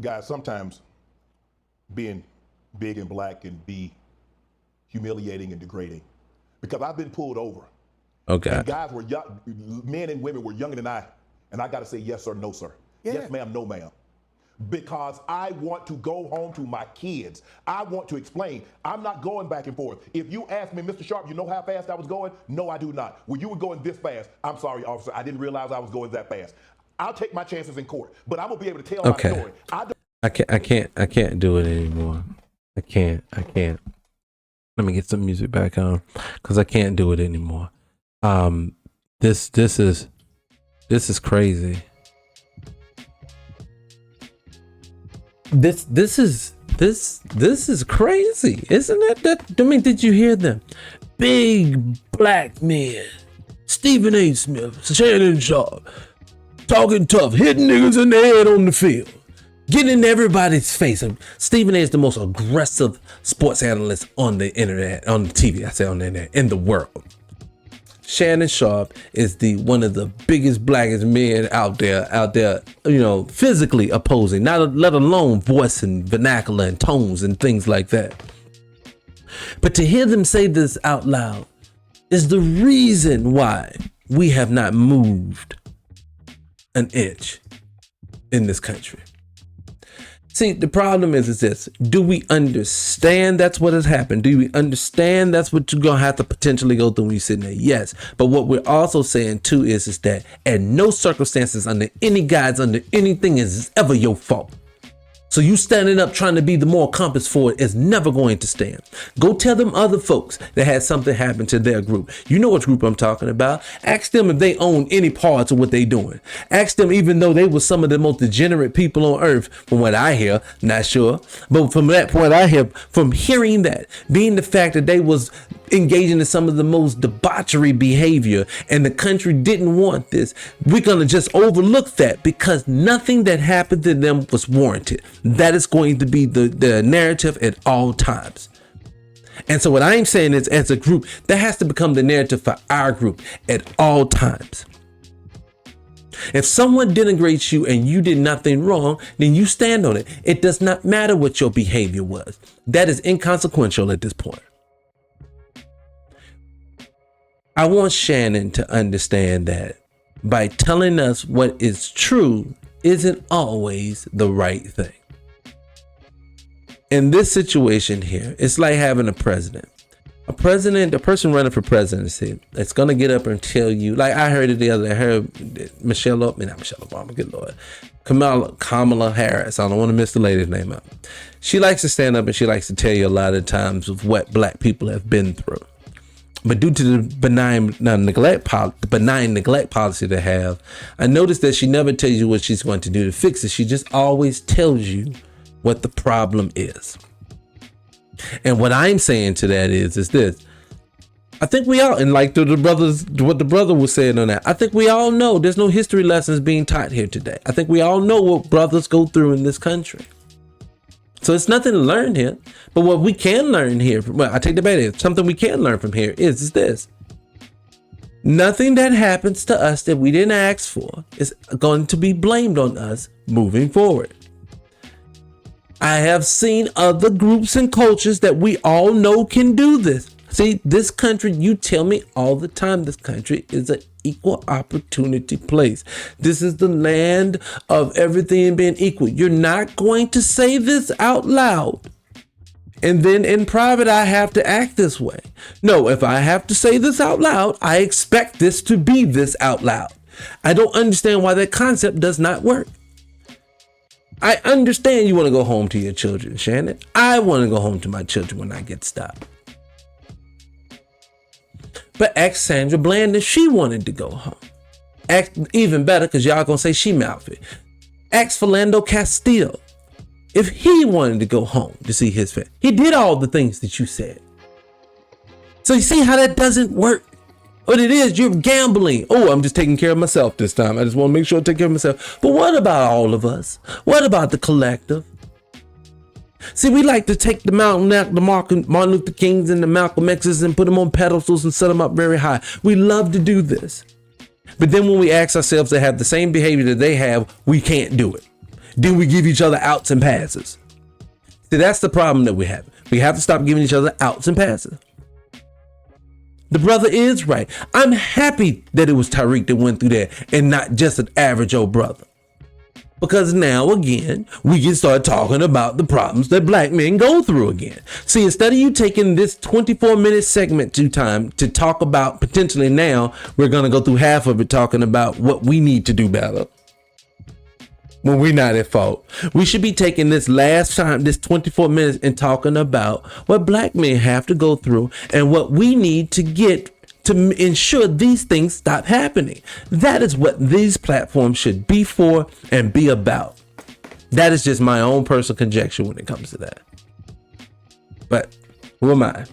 Guys, sometimes being big and black can be humiliating and degrading because I've been pulled over. Okay. And guys were young, men and women were younger than I, and I got to say yes or no, sir. Yeah. Yes, ma'am, no, ma'am. Because I want to go home to my kids. I want to explain. I'm not going back and forth. If you ask me, Mr. Sharpe, you know how fast I was going? No, I do not. Well, you were going this fast. I'm sorry, officer. I didn't realize I was going that fast. I'll take my chances in court, but I'm gonna be able to tell my story. I can't do it anymore. I can't. Let me get some music back on because I can't do it anymore. This is crazy. This is crazy, isn't it? I mean, did you hear them? Big black men, Stephen A. Smith, Shannon Sharpe, talking tough, hitting niggas in the head on the field, getting in everybody's face. And Stephen A. is the most aggressive sports analyst on the internet, on the TV. I say on the internet, in the world. Shannon Sharpe is one of the biggest, blackest men out there, physically opposing, let alone voice and vernacular and tones and things like that. But to hear them say this out loud is the reason why we have not moved an inch in this country. See, the problem is this. Do we understand that's what has happened? Do we understand that's what you're going to have to potentially go through when you're sitting there? Yes. But what we're also saying too is that at no circumstances, under any guise, under anything, is it ever your fault. So you standing up trying to be the moral compass for it is never going to stand. Go tell them other folks that had something happen to their group. You know what group I'm talking about. Ask them if they own any parts of what they doing. Ask them, even though they were some of the most degenerate people on earth, from what I hear, not sure. But from that point I hear, from hearing that, being the fact that they was engaging in some of the most debauchery behavior and the country didn't want this, we're going to just overlook that because nothing that happened to them was warranted. That is going to be the narrative at all times. And so what I'm saying is, as a group, that has to become the narrative for our group at all times. If someone denigrates you and you did nothing wrong, then you stand on it. It does not matter what your behavior was. That is inconsequential at this point. I want Shannon to understand that by telling us what is true isn't always the right thing. In this situation here, it's like having a president. A person running for presidency, that's going to get up and tell you, like I heard it the other day, I heard not Michelle Obama, good Lord, Kamala Harris, I don't want to miss the lady's name up. She likes to stand up and she likes to tell you a lot of times of what black people have been through. But due to the benign neglect policy they have, I noticed that she never tells you what she's going to do to fix it. She just always tells you what the problem is. And what I'm saying to that is this. I think we all, and like what the brother was saying on that, I think we all know there's no history lessons being taught here today. I think we all know what brothers go through in this country. So it's nothing to learn here. But what we can learn here, I take the bait, something we can learn from here is this. Nothing that happens to us that we didn't ask for is going to be blamed on us moving forward. I have seen other groups and cultures that we all know can do this. See, this country, you tell me all the time, this country is an equal opportunity place. This is the land of everything being equal. You're not going to say this out loud. And then in private, I have to act this way. No, if I have to say this out loud, I expect this to be this out loud. I don't understand why that concept does not work. I understand you want to go home to your children, Shannon. I want to go home to my children when I get stopped. But ask Sandra Bland if she wanted to go home. Ask, even better, because y'all gonna say she mouthy. Ask Philando Castile if he wanted to go home to see his family. He did all the things that you said. So you see how that doesn't work? What it is, you're gambling. Oh, I'm just taking care of myself this time. I just want to make sure I take care of myself. But what about all of us? What about the collective? See, we like to take the Martin Luther Kings and the Malcolm X's and put them on pedestals and set them up very high. We love to do this. But then when we ask ourselves to have the same behavior that they have, we can't do it. Then we give each other outs and passes. See, that's the problem that we have. We have to stop giving each other outs and passes. The brother is right. I'm happy that it was Tariq that went through that and not just an average old brother. Because now, again, we can start talking about the problems that black men go through again. See, instead of you taking this 24-minute segment to time to talk about potentially now, we're going to go through half of it talking about what we need to do better. When we're not at fault. We should be taking this last time, this 24 minutes, and talking about what black men have to go through and what we need to get to ensure these things stop happening. That is what these platforms should be for and be about. That is just my own personal conjecture when it comes to that. But who am I?